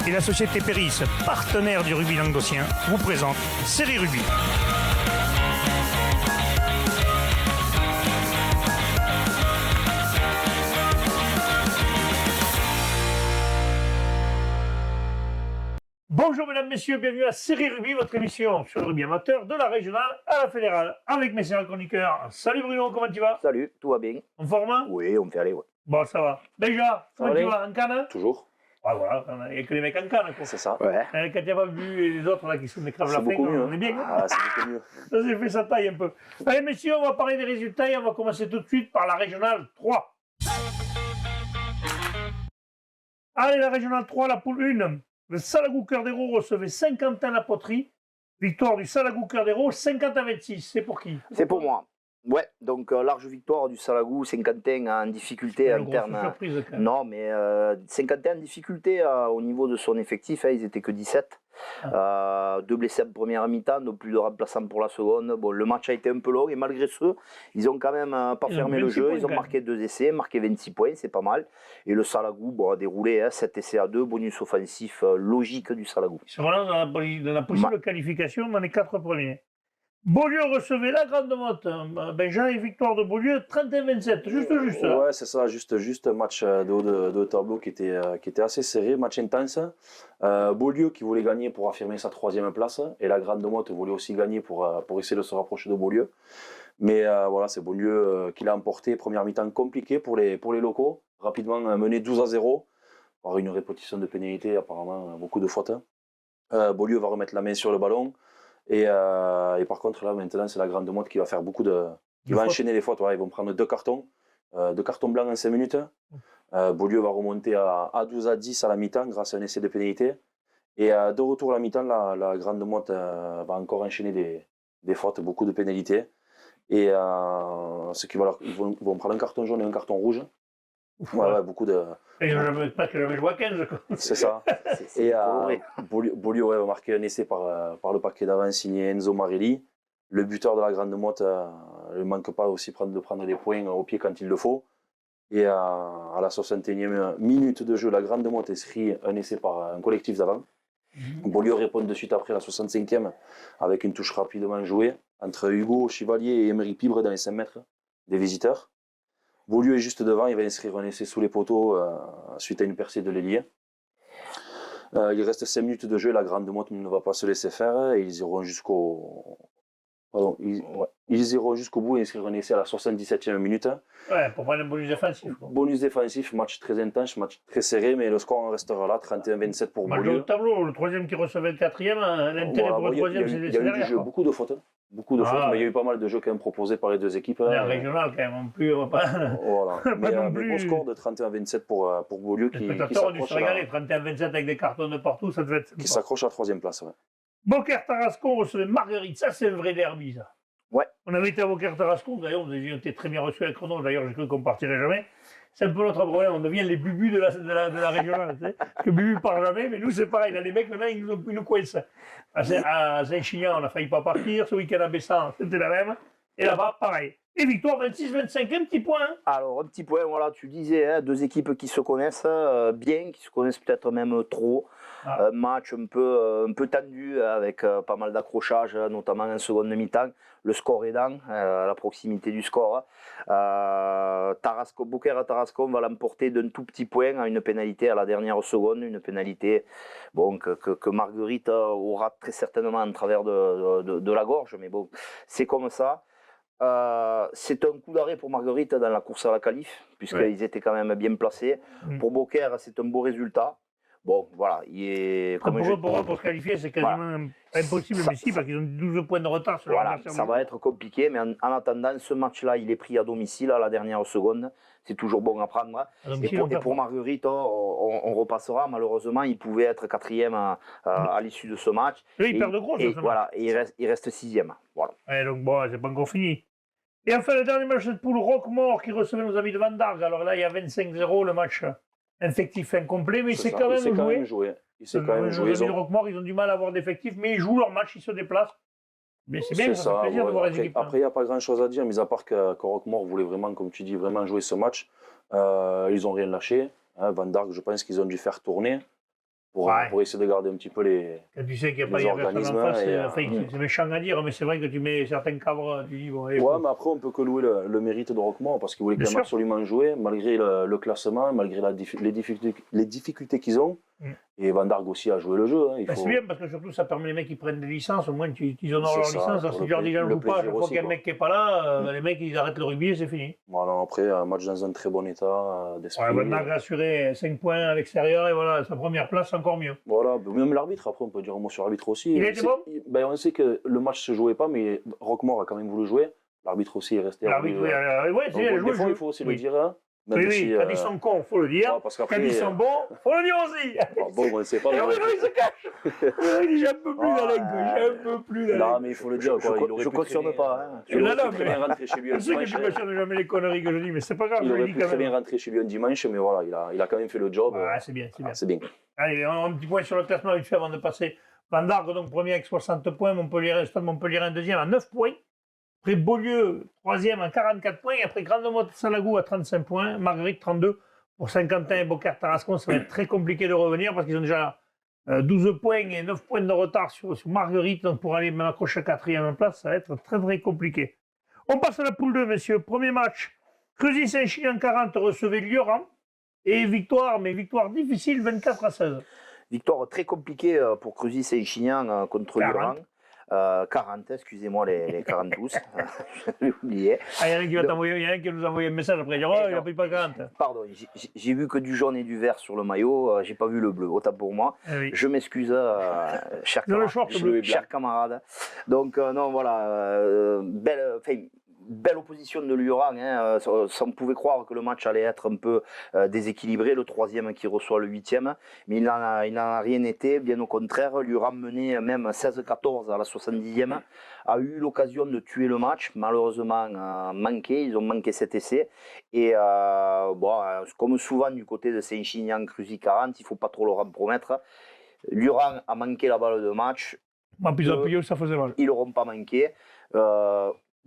et la société Péris, partenaire du rugby languedocien, vous présente Série Rugby. Bonjour mesdames, messieurs, bienvenue à Série Rugby, votre émission sur le rugby amateur de la régionale à la fédérale, avec mes séries chroniqueurs. Salut Bruno, comment tu vas? Salut, tout va bien? En forme? Oui, on me fait aller, ouais. Bon, ça va. Déjà, comment tu vas? En canne? Toujours. Ah voilà, il n'y a que les mecs en canne, quoi. C'est ça. Ouais. Quand il n'y a pas vu les autres là qui se crèvent la C'est faim, beaucoup mieux. on est bien. Ah, c'est beaucoup mieux. Ça s'est fait sa taille un peu. Allez messieurs, on va parler des résultats et on va commencer tout de suite par la régionale 3. Allez, la régionale 3, la poule 1. Le Salagou Cœur d'Hérault recevait Saint-Quentin-la-Poterie. Victoire du Salagou Cœur d'Hérault, 50-26. C'est pour qui? C'est pour moi. Ouais, donc large victoire du Salagou, Saint-Quentin en difficulté en termes. Surprise, quand même. Non, mais Saint-Quentin en difficulté au niveau de son effectif, ils étaient que 17. Deux blessés en première mi-temps, donc plus de remplaçants pour la seconde. Bon, le match a été un peu long et malgré ce, ils ont quand même pas fermé le jeu. Ils ont marqué 2 essais, marqué 26 points, c'est pas mal. Et le Salagou a déroulé 7 essais à 2, bonus offensif logique du Salagou. Ils sont vraiment dans la possible qualification dans les 4 premiers. Beaulieu recevait la Grande Motte. Benjamin et victoire de Beaulieu, 31-27, juste. Ouais, c'est ça, juste un match de haut de tableau qui était assez serré, match intense. Beaulieu qui voulait gagner pour affirmer sa 3e place, et la Grande Motte voulait aussi gagner pour essayer de se rapprocher de Beaulieu. Mais voilà, c'est Beaulieu qui l'a emporté, première mi-temps compliquée pour les locaux, rapidement mené 12-0, par une répétition de pénalité, apparemment beaucoup de fautes. Beaulieu va remettre la main sur le ballon. Et par contre, là, maintenant, c'est la Grande Motte qui va faire beaucoup de. Qui va enchaîner les fautes. Ouais, ils vont prendre 2 cartons. 2 cartons blancs en 5 minutes. Beaulieu va remonter à 12-10 à la mi-temps grâce à un essai de pénalité. Et de retour à la mi-temps, la Grande Motte va encore enchaîner des fautes, beaucoup de pénalités. Et ce qui va ils vont prendre un carton jaune et un carton rouge. Ouais, beaucoup de. Et pas que j'avais joué à 15. Quoi. C'est ça. Et Beaulieu va marquer un essai par le paquet d'avant signé Enzo Marelli. Le buteur de la Grande Motte ne manque pas aussi de prendre des points au pied quand il le faut. Et à la 61e minute de jeu, la Grande Motte inscrit un essai par un collectif d'avant. Beaulieu répond de suite après la 65e avec une touche rapidement jouée entre Hugo Chevalier et Emery Pibre dans les 5 mètres des visiteurs. Beaulieu est juste devant, il va inscrire un essai sous les poteaux suite à une percée de l'ailier. Il reste 5 minutes de jeu, la Grande Motte ne va pas se laisser faire et ils iront jusqu'au bout et inscrire un essai à la 77e minute. Ouais, pour prendre un bonus défensif. Bonus défensif, match très intense, match très serré, mais le score en restera là, 31-27 pour Beaulieu. Au tableau, le 3e qui recevait le 4e, l'intérêt pour le 3e, c'est il y a eu du jeu, beaucoup de fautes. Beaucoup de fautes, mais il y a eu pas mal de jeux quand même proposés par les 2 équipes. La régionale, quand même, en plus, on va pas. Voilà. mais beau score de 31-27 pour Beaulieu qui s'accroche à 31-27 avec des cartons de partout, ça devait être. Qui s'accroche à la 3e place. Ouais. Beaucaire-Tarascon recevait Marguerite, ça c'est un vrai derby, ça. Ouais. On avait été à Beaucaire-Tarascon, d'ailleurs, on était très bien reçus avec Renaud, d'ailleurs, j'ai cru qu'on partirait jamais. C'est un peu notre problème, on devient les bubus de la régionale, tu sais, que Bubu part jamais, mais nous c'est pareil, là, les mecs maintenant ils nous coincent. À Saint-Chinian, on a failli pas partir, ce week-end à Bessan, c'était la même, et là-bas, pareil. Et victoire 26-25, un petit point. Hein. Alors, un petit point, voilà, tu disais, 2 équipes qui se connaissent bien, qui se connaissent peut-être même trop. Un match un peu tendu, avec pas mal d'accrochages, notamment en seconde mi-temps. Le score aidant, à la proximité du score. Beaucaire à Tarascon va l'emporter d'un tout petit point à une pénalité à la dernière seconde, une pénalité que Marguerite aura très certainement en travers de la gorge, mais bon, c'est comme ça. C'est un coup d'arrêt pour Marguerite dans la course à la qualif, puisqu'ils étaient quand même bien placés. Pour Beaucaire, c'est un beau résultat. Bon, voilà. Pour se qualifier, c'est quasiment impossible, mais si, parce qu'ils ont 12 points de retard sur l'adversaire. Ça va être compliqué, mais en attendant, ce match-là, il est pris à domicile à la dernière seconde. C'est toujours bon à prendre. Et pour Marguerite, on repassera. Malheureusement, il pouvait être 4e à l'issue de ce match. Oui, il perd de gros. Voilà, et il reste 6e. Voilà. Et donc, bon, c'est pas encore fini. Et enfin, le dernier match de poule, Roquemort qui recevait nos amis de Van Dargues. Alors là, il y a 25-0, le match effectif incomplet, mais c'est quand même joué. Il s'est quand même joué. Les amis de Roquemort, ils ont du mal à avoir d'effectifs, mais ils jouent leur match, ils se déplacent. Mais c'est bien, ça fait plaisir de voir les équipes. Après, il n'y a pas grand-chose à dire, mis à part que Roquemort voulait vraiment, comme tu dis, vraiment jouer ce match. Ils n'ont rien lâché. Van Dargues, je pense qu'ils ont dû faire tourner. pour essayer de garder un petit peu les. Quand tu sais qu'il n'y a pas les personne en organismes, face, et, c'est méchant à dire, mais c'est vrai que tu mets certains cadres, tu dis, bon, allez, Ouais, mais après, on peut que louer le mérite de Roquemort parce qu'il voulait quand Bien même sûr. absolument jouer, malgré le classement, malgré les difficultés qu'ils ont. Et Van Darg aussi a joué le jeu. Hein, C'est bien parce que surtout ça permet les mecs qui prennent des licences, au moins ils honorent C'est leur ça, licence. Alors, pour si le tu leur dis, pla- je le joue pas, à chaque plaisir fois aussi, qu'il y a un quoi. mec qui n'est pas là, les mecs ils arrêtent le rugby et c'est fini. Voilà, après, un match dans un très bon état d'esprit. Ouais, Van Darg a assuré 5 points à l'extérieur et voilà, sa première place, encore mieux. Voilà, même l'arbitre, après, on peut dire un mot sur l'arbitre aussi. Il a été bon On sait que le match se jouait pas, mais Roquemort a quand même voulu jouer. L'arbitre aussi est resté. L'arbitre, oui, Donc, il a joué des le fois, jeu. il faut aussi le Oui. dire. Hein, même Oui, si, quand ils sont cons, il faut le dire. ouais, parce qu'après, Quand ils sont bons, il faut le dire aussi. bon, on ne sait pas. Et oui, non, il se cache. Il dit, j'en peux plus d'Alain, j'en peux plus d'Alain. Non, mais il faut le dire. Quoi, il aurait Je pu cautionne traîner, pas. Hein. Il aurait Non, pu mais- très bien rentrer chez lui un Je sais que dimanche. tu ne cautionnes jamais les conneries que je dis, mais c'est pas grave, Il je le aurait dis pu quand très bien même. rentrer chez lui un dimanche, mais voilà, il a quand même fait le job. Ouais, c'est bien, c'est bien. C'est bien. Allez, un petit point sur le classement vite fait avant de passer. Van Darg, donc premier avec 60 points, Stade Montpellier un deuxième à 9 points. Après Beaulieu, troisième à 44 points. Et après Grande-Motte-Salagou à 35 points. Marguerite, 32. Pour Saint-Quentin et Beaucaire-Tarascon, ça va être très compliqué de revenir parce qu'ils ont déjà 12 points et 9 points de retard sur Marguerite. Donc pour aller même accrocher la 4e place, ça va être très très compliqué. On passe à la poule 2, messieurs. Premier match. Creusy-Saint-Chinian 40 recevait Lioran. Et victoire, mais victoire difficile, 24-16. Victoire très compliquée pour Creusy-Saint-Chinian contre 40. Lurang. 40, excusez-moi les 42, j'ai oublié. Ah, il y en a un qui va t'envoyer, il y en a un qui nous a envoyé un message après, dire, oh, il a pris pas 40. Pardon, j'ai vu que du jaune et du vert sur le maillot, j'ai pas vu le bleu, autant pour moi. Ah oui. Je m'excuse, cher Dans le short bleu. camarade. Donc, non, voilà, belle opposition de Lioran. Hein, ça, on pouvait croire que le match allait être un peu déséquilibré, le 3e qui reçoit le 8e, mais il n'en a rien été, bien au contraire. Lioran menait même 16-14 à la 70e, a eu l'occasion de tuer le match, malheureusement manqué, ils ont manqué cet essai. Et comme souvent du côté de Saint-Chinian, Creusy 40, il ne faut pas trop leur en promettre. Lioran a manqué la balle de match. En plus, appuyé, ça faisait mal. Ils n'auront pas manqué.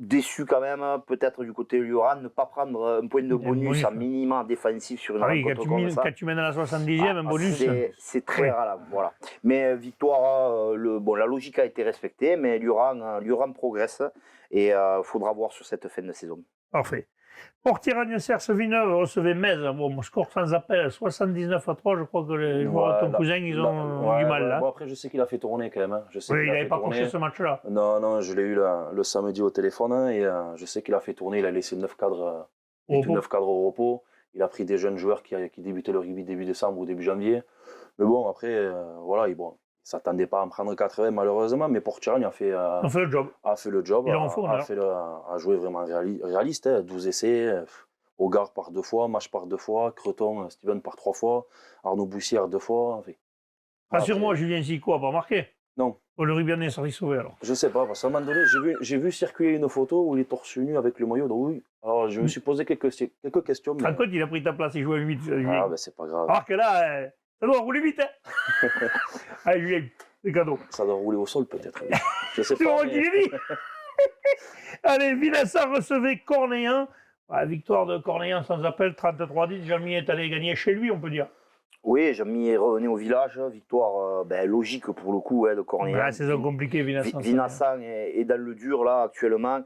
Déçu quand même, peut-être du côté de Lioran, ne pas prendre un point de bonus à minima défensif sur une rencontre comme ça. Quand tu mènes à la 70e, un bonus. C'est très rare, voilà. Mais victoire, la logique a été respectée, mais Lioran progresse et il faudra voir sur cette fin de saison. Parfait. Portier-Agnes-Cerce Villeneuve recevait Metz. Bon, score sans appel, 79-3. Je crois que les joueurs de ton cousin, ils ont eu du mal là. Bon, après, je sais qu'il a fait tourner quand même. Hein. Je sais il n'avait pas coché ce match-là. Non, je l'ai eu le samedi au téléphone hein, et je sais qu'il a fait tourner. Il a laissé 9 cadres, 9 cadres au repos. Il a pris des jeunes joueurs qui débutaient le rugby début décembre ou début janvier. Mais bon, après, voilà, il ne s'attendait pas à en prendre 80 malheureusement, mais Portier a fait le job. A joué vraiment réaliste. Hein, 12 essais. Hogarth par 2 fois, Mach par 2 fois, Creton, Steven par 3 fois, Arnaud Boussière 2 fois. Enfin, rassure-moi, Julien Zico n'a pas marqué. Non. Le Rubianais s'est sauvé alors. Je sais pas, parce qu'à un moment donné, j'ai vu circuler une photo où il est torse nu avec le maillot. Donc oui. Alors je me suis posé quelques questions. Mais... Quand il a pris ta place, il jouait 8. Ah ben c'est pas grave. Alors que là, ça doit rouler vite. Hein. Allez Julien, c'est cadeau. Ça doit rouler au sol peut-être. Je sais pas. C'est moi qui l'ai dit. Allez, Villassar recevait Cornéen. Victoire de Cornéen sans appel, 33-10. Jean-Mi est allé gagner chez lui, on peut dire. Oui, Jean-Mi est revenu au village. Victoire logique pour le coup de Cornéen. La saison compliquée, Villassar. Villassar est dans le dur là actuellement.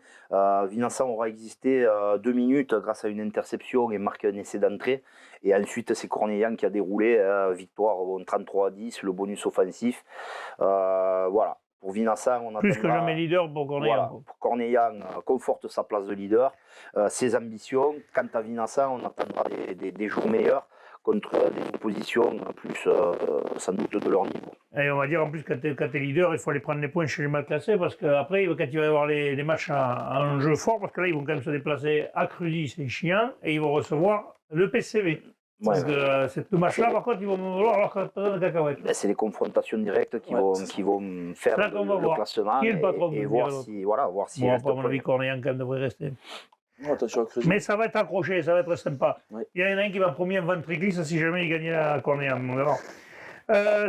Villassar aura existé 2 minutes grâce à une interception et marque un essai d'entrée. Et ensuite, c'est Cornéen qui a déroulé. Victoire 33-10, le bonus offensif. Voilà. Pour Villassar, on plus que jamais leader pour Cornéan. Voilà, pour Cornéan, conforte sa place de leader, ses ambitions. Quant à Villassar, on attendra des jours meilleurs contre des oppositions plus sans doute de leur niveau. Et on va dire en plus quand tu es leader, il faut aller prendre les points chez les mal classés parce qu'après, quand il va y avoir les matchs en jeu fort, parce que là, ils vont quand même se déplacer à Creusy-Saint-Chinian et ils vont recevoir le PCV. Ouais, donc, ces deux matchs-là, par contre, ils vont vouloir leur de cacahuètes. C'est les confrontations directes qui vont faire le classement et voir si bon, à mon avis, Cornéan quand même devrait rester. Mais ça va être accroché, ça va être sympa. Ouais. Il y en a un qui va premier en ventriglisse si jamais il gagnait la Cornéan.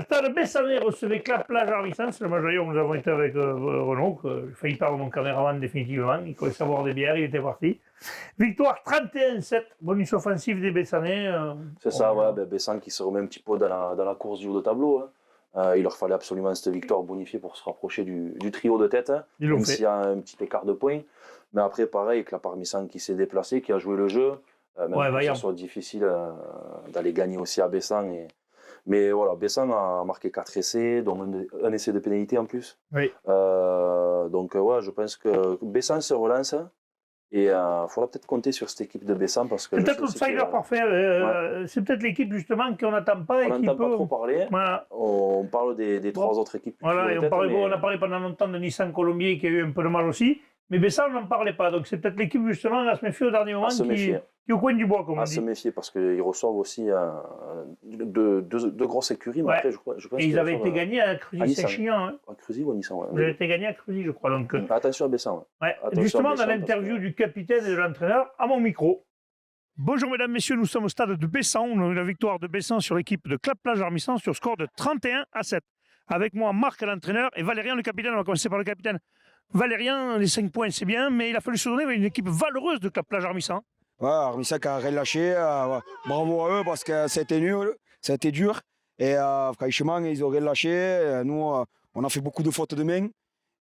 Stade Bessanay recevait Clap-Plage Armissant. C'est le match d'ailleurs où nous avons été avec Renaud. J'ai failli perdre mon caméraman définitivement. Il connaissait boire des bières, il était parti. Victoire 31-7. Bonus offensive des Bessanais. C'est ça, ouais. Bessan qui se remet un petit peu dans la course du haut de tableau. Hein. Il leur fallait absolument cette victoire bonifiée pour se rapprocher du trio de tête. Hein, Ils l'ont même fait. s'il y a un petit écart de points. Mais après, pareil, Clap Armissant qui s'est déplacé, qui a joué le jeu. Même Ouais, que vaillant. ce soit difficile d'aller gagner aussi à Bessan. Mais voilà, Bessan a marqué 4 essais, dont un essai de pénalité en plus. Oui. Donc ouais, je pense que Bessan se relance. Et il faudra peut-être compter sur cette équipe de Bessan parce que. Peut-être l'outsider parfait. C'est peut-être l'équipe justement qu'on n'attend pas et On qui n'entend peut. pas trop parler. Voilà. On parle des trois autres équipes. Voilà, et tête, on a parlé pendant longtemps de Nissan Colombier qui a eu un peu de mal aussi. Mais Bessan, on n'en parlait pas. Donc c'est peut-être l'équipe justement à se méfier au dernier moment qui est au coin du bois, comme on à dit. se méfier parce qu'ils reçoivent aussi deux grosses écuries. Mais Ouais. après, je pense Et ils avaient été gagnés à Cruzy-Saint-Chinian. Hein. À Cruzy ou à Nissan. Vous avez été gagnés à Cruzy, je crois. Donc, Attention à Bessan. ouais. Attention Justement, à dans Bessan, l'interview parce que- du capitaine et de l'entraîneur, à mon micro. Bonjour mesdames, messieurs, nous sommes au stade de Bessan. On a eu la victoire de Bessan sur l'équipe de Clap-Plage Armissant sur score de 31-7. Avec moi, Marc, l'entraîneur, et Valérien, le capitaine. On va commencer par le capitaine. Valérien, les 5 points, c'est bien, mais il a fallu se donner avec une équipe valeureuse de Clap-Plage Armissant. Ouais, Armissac a relâché. Ouais. Bravo à eux parce que c'était nul, c'était dur. Et franchement, ils ont relâché. Nous, on a fait beaucoup de fautes de main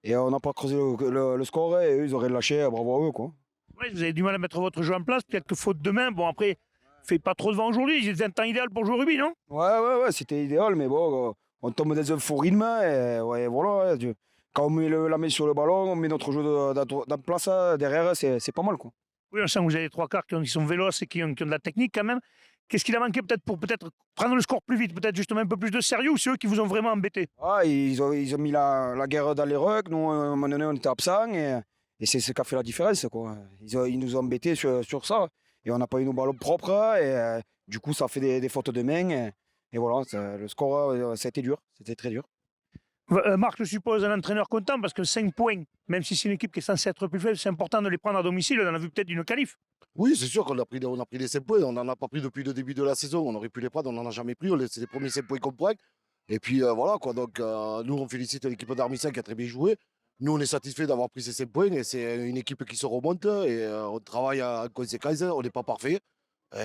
et on n'a pas creusé le score. Et eux, ils ont relâché. Bravo à eux. Quoi. Ouais, vous avez du mal à mettre votre jeu en place, quelques fautes de main. Bon, après, fait pas trop de vent aujourd'hui. C'est un temps idéal pour jouer au rugby, non? Ouais, c'était idéal. Mais bon, on tombe dans un faux rythme. Et ouais, voilà. Quand on met la main sur le ballon, on met notre jeu en place derrière, c'est pas mal. Quoi. Oui, on sent que vous avez 3 quarts qui sont véloces et qui ont de la technique quand même. Qu'est-ce qu'il a manqué peut-être pour prendre le score plus vite, peut-être justement un peu plus de sérieux, ou c'est eux qui vous ont vraiment embêté? Ah, ils ont mis la guerre dans les rucks. Nous, à un moment donné, on était absents. Et c'est ce qui a fait la différence. Quoi. Ils nous ont embêtés sur ça. Et on n'a pas eu nos ballons propres. Et du coup, ça a fait des fautes de main. Et voilà, le score, ça a été dur. C'était très dur. Marc, je suppose un entraîneur content parce que 5 points, même si c'est une équipe qui est censée être plus faible, c'est important de les prendre à domicile. On en a vu peut-être d'une qualif. Oui, c'est sûr qu'on a pris les 5 points. On n'en a pas pris depuis le début de la saison. On aurait pu les prendre, on n'en a jamais pris. C'est les premiers 5 points qu'on prend. Et puis voilà, quoi. Donc nous, on félicite l'équipe d'Armissant qui a très bien joué. Nous, on est satisfait d'avoir pris ces 5 points. Et c'est une équipe qui se remonte. Et on travaille en conséquence. On n'est pas parfait.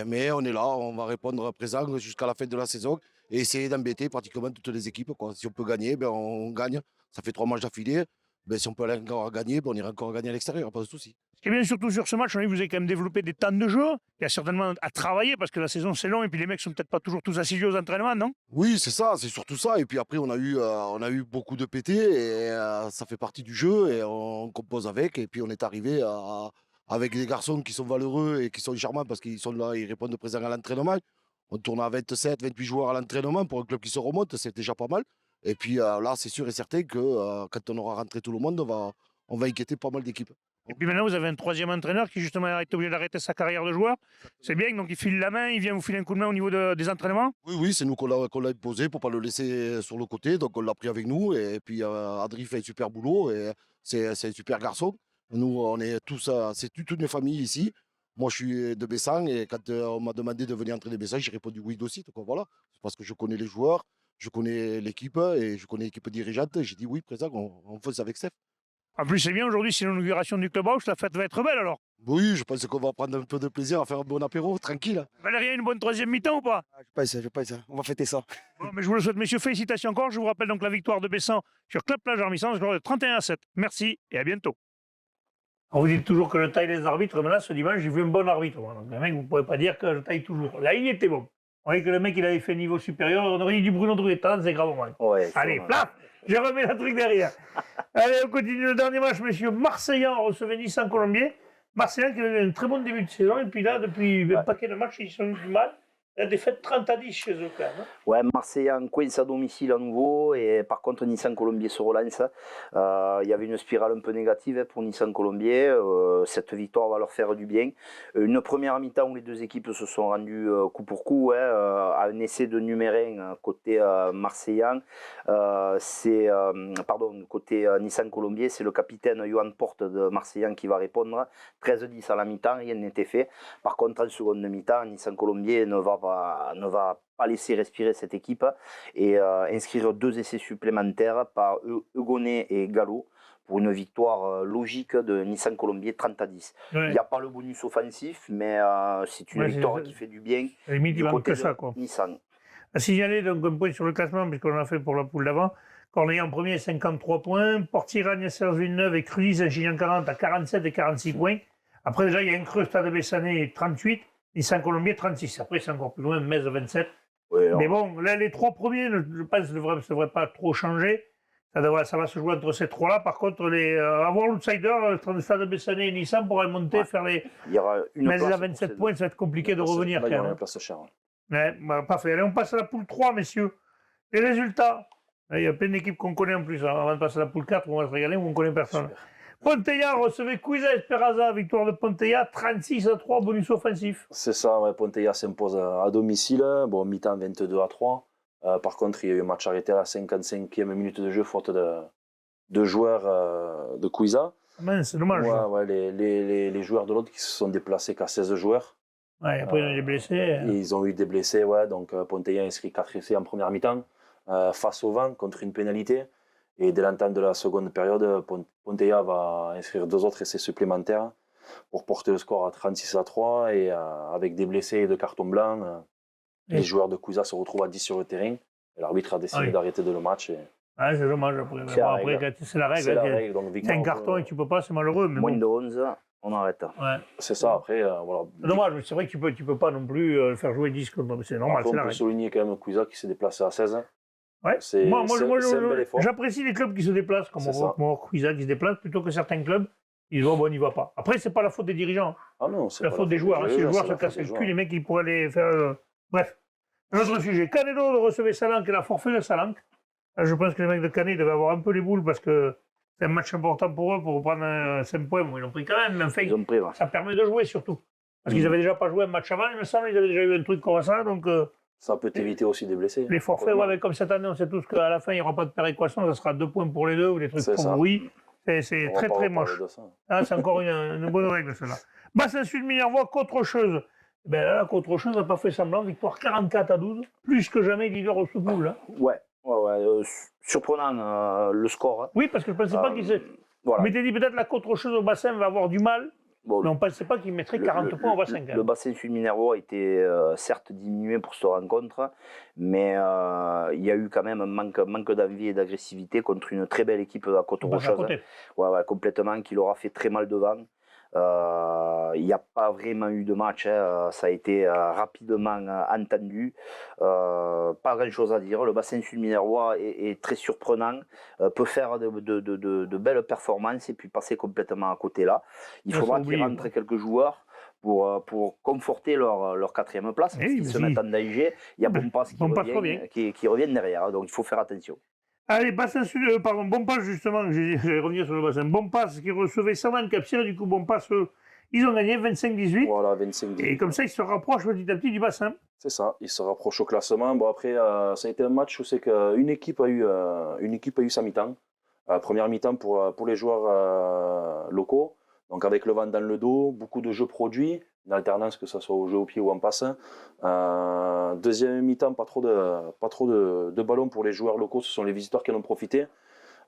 Mais on est là. On va répondre présent jusqu'à la fin de la saison. Et essayer d'embêter pratiquement toutes les équipes, quoi. Si on peut gagner, ben, on gagne. Ça fait 3 matchs d'affilée. Ben, si on peut aller encore gagner, ben, on ira encore gagner à l'extérieur, pas de souci. Ce qui est bien surtout sur ce match, on a vu que vous avez quand même développé des temps de jeu. Il y a certainement à travailler parce que la saison c'est long et puis les mecs sont peut-être pas toujours tous assidus aux entraînements, non? Oui, c'est ça, c'est surtout ça. Et puis après, on a eu beaucoup de PT et ça fait partie du jeu et on compose avec. Et puis on est arrivé avec des garçons qui sont valeureux et qui sont charmants parce qu'ils sont là, ils répondent présent à l'entraînement. On tourne à 27, 28 joueurs à l'entraînement pour un club qui se remonte, c'est déjà pas mal. Et puis là, c'est sûr et certain que quand on aura rentré tout le monde, on va inquiéter pas mal d'équipes. Et puis maintenant, vous avez un 3e entraîneur qui justement a été obligé d'arrêter sa carrière de joueur. C'est bien, donc il file la main, il vient vous filer un coup de main au niveau des entraînements. Oui, c'est nous qu'on l'a imposé pour ne pas le laisser sur le côté. Donc on l'a pris avec nous. Et puis Adri fait un super boulot. Et c'est un super garçon. Nous, on est tous, c'est toute une famille ici. Moi, je suis de Bessan et quand on m'a demandé de venir entraîner Bessan, j'ai répondu oui de suite. Voilà. C'est parce que je connais les joueurs, je connais l'équipe et je connais l'équipe dirigeante. J'ai dit oui, présent, on fonce avec Steph. En plus, c'est bien, aujourd'hui, c'est l'inauguration du clubhouse, la fête va être belle alors. Oui, je pense qu'on va prendre un peu de plaisir à faire un bon apéro, tranquille. Valérien, une bonne 3e mi-temps ou pas? Je pense. On va fêter ça. Bon, mais je vous le souhaite, messieurs, félicitations encore. Je vous rappelle donc la victoire de Bessan sur Clap-Plage Armissant, score de 31-7. Merci et à bientôt. On vous dit toujours que je taille les arbitres, mais là, ce dimanche, j'ai vu un bon arbitre. Donc, le mec, vous ne pouvez pas dire que je taille toujours. Là, il était bon. Vous voyez que le mec, il avait fait niveau supérieur. On aurait dit du Bruno Druetan, c'est grave. Ouais, Allez, plaf, je remets la truc derrière. Allez, on continue le dernier match, messieurs. Marseillan recevait Nissan Colombier. Marseillan qui avait eu un très bon début de saison. Et puis là, depuis un paquet de matchs, ils sont eu du mal. La défaite 30-10 chez eux, quand même. Hein. Ouais, Marseillan coince à domicile à nouveau. Et par contre, Nissan Colombier se relance. Il y avait une spirale un peu négative pour Nissan Colombier. Cette victoire va leur faire du bien. Une première mi-temps où les deux équipes se sont rendues coup pour coup. À un essai de Numérin côté Marseillan. Côté Nissan Colombier, c'est le capitaine Johan Porte de Marseillan qui va répondre. 13-10 à la mi-temps, rien n'était fait. Par contre, en seconde mi-temps, Nissan Colombier ne va pas ne va pas laisser respirer cette équipe et inscrire 2 essais supplémentaires par Hugonnet et Gallo pour une victoire logique de Nissan Colombier 30-10. Il Ouais. n'y a pas le bonus offensif, mais c'est une Ouais, victoire qui fait du bien À la limite, il du manque côté que ça, de quoi. Nissan. À signaler donc un point sur le classement, puisqu'on en a fait pour la poule d'avant. Corneille en premier, 53 points. Portiragne, Serge Villeneuve et Cruzy, Saint-Gilles 40 à 47 et 46 points. Après, déjà, il y a un creux, Stade Bessané, 38. Nissan Colombier, 36. Après, c'est encore plus loin, Metz, 27. Ouais, Mais bon, là, les 3 premiers, je pense, ne devraient pas trop changer. Ça va se jouer entre ces 3-là. Par contre, avoir l'outsider, le Stade Bessané et Nissan pourraient monter, faire les. Il y aura une Metz place à pour 27 ces points, ça va être compliqué de Là, revenir. il y quand aura même. une place chère. Ouais, parfait. Allez, on passe à la poule 3, messieurs. Les résultats. Il y a plein d'équipes qu'on connaît en plus. Avant de passer à la poule 4, on va se régaler, on ne connaît personne. Ponteilla recevait Cuisa Esperanza, victoire de Ponteilla, 36-3, bonus offensif. C'est ça, ouais, Ponteilla s'impose à domicile. Bon, mi-temps 22-3. Par contre, il y a eu un match arrêté à la 55e minute de jeu, faute de joueurs de Cuisa. Mince, c'est dommage. Ouais, les joueurs de l'autre qui se sont déplacés qu'à 16 joueurs. Ouais, après, il y a des blessés. Et ils ont eu des blessés, ouais. Donc Ponteilla a inscrit 4 essais en première mi-temps face au vent contre une pénalité. Et dès l'entame de la seconde période, Ponteilla va inscrire 2 autres essais supplémentaires pour porter le score à 36-3. Et avec des blessés et 2 cartons blancs, les joueurs de Cuisa se retrouvent à 10 sur le terrain. Et l'arbitre a décidé d'arrêter le match. Et... Ouais, c'est dommage. Après, C'est la règle. après c'est la règle. C'est la hein, règle. Donc, c'est victoire, un carton et tu peux pas, c'est malheureux. Mais Moins bon. de 11, on arrête. Ouais. C'est ça, après, voilà. C'est dommage, mais c'est vrai que tu peux pas non plus le faire jouer 10 contre. C'est normal, Après, c'est on la peut règle. souligner quand même Cuisa qui s'est déplacé à 16. Ouais. C'est un bel effort. J'apprécie les clubs qui se déplacent, comme C'est ça. Roquemort, Cuisa qui se déplacent, plutôt que certains clubs, ils disent, bon, on n'y va pas. Après, c'est pas la faute des dirigeants, Ah non, c'est la faute des joueurs. Si les joueurs se cassaient le cul, les mecs, ils pourraient aller faire. Bref. Un autre sujet. Canedo de recevait Salanque et la forfait de Salanque. Je pense que les mecs de Canet devaient avoir un peu les boules parce que c'est un match important pour eux pour prendre 5 points. Bon, ils l'ont pris quand même, mais enfin, Ils ont pris, ouais. ça permet de jouer surtout. Parce qu'ils n'avaient déjà pas joué un match avant, il me semble, ils avaient déjà eu un truc comme ça. Donc, Ça peut éviter aussi des blessés. les forfaits, ouais, mais comme cette année, on sait tous qu'à la fin, il n'y aura pas de péréquation, ça sera 2 points pour les deux ou des trucs C'est ça. pourris. C'est On va très pas très reparler moche. de ça. Ah, c'est encore une bonne règle, celle-là. Bassin Sud Minervois contre Chose. Ben là, contre Chose n'a pas fait semblant. Victoire 44-12. Plus que jamais leader au sous-poule. Hein. Ouais. Surprenant le score. Hein. Oui, parce que je ne pensais pas qu'il s'est. Voilà. Je m'étais dit peut-être la contre Chose au bassin va avoir du mal. Bon, Mais on ne pensait pas qu'il mettrait 40 points au bassin. quand Le même. bassin Sud Minervois a été certes diminué pour cette rencontre, mais il y a eu quand même un manque d'envie et d'agressivité contre une très belle équipe de la Côte On passe à Rocheuse. côté. Ouais, complètement, qui leur a fait très mal devant. Il n'y a pas vraiment eu de match, hein. Ça a été rapidement entendu. Pas grand chose à dire. Le bassin Sud Minervois est très surprenant, peut faire de belles performances et puis passer complètement à côté là. Il Ouais, faudra faut qu'il oublier, rentre quelques joueurs pour conforter leur 4e place, parce Oui, qu'ils mais se si. mettent en danger. Il y a Bompas Bompas qui revient derrière, donc il faut faire attention. Allez, bassin Sud, pardon, Bompas justement, je vais revenir sur le bassin. Bompas qui recevait Savan Capsir, du coup, Bompas, ils ont gagné 25-18. Voilà, 25-18. Et comme ça, ils se rapprochent petit à petit du bassin. C'est ça, ils se rapprochent au classement. Bon, après, ça a été un match où c'est qu'une équipe a eu sa mi-temps. Première mi-temps pour les joueurs locaux. Donc avec le vent dans le dos, beaucoup de jeux produits, une alternance que ce soit au jeu au pied ou en passe. Deuxième mi-temps, pas trop de ballons pour les joueurs locaux, ce sont les visiteurs qui en ont profité.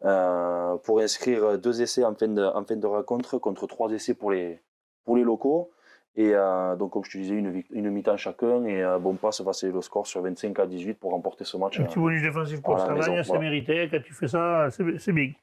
Pour inscrire 2 essais en fin de rencontre contre 3 essais pour les locaux. Et donc, comme je te disais, une mi-temps chacun. Et Bompas va sceller le score sur 25-18 pour remporter ce match. Un petit bonus défensif pour à la Savagne, maison, c'est voilà. mérité. Quand tu fais ça, c'est big.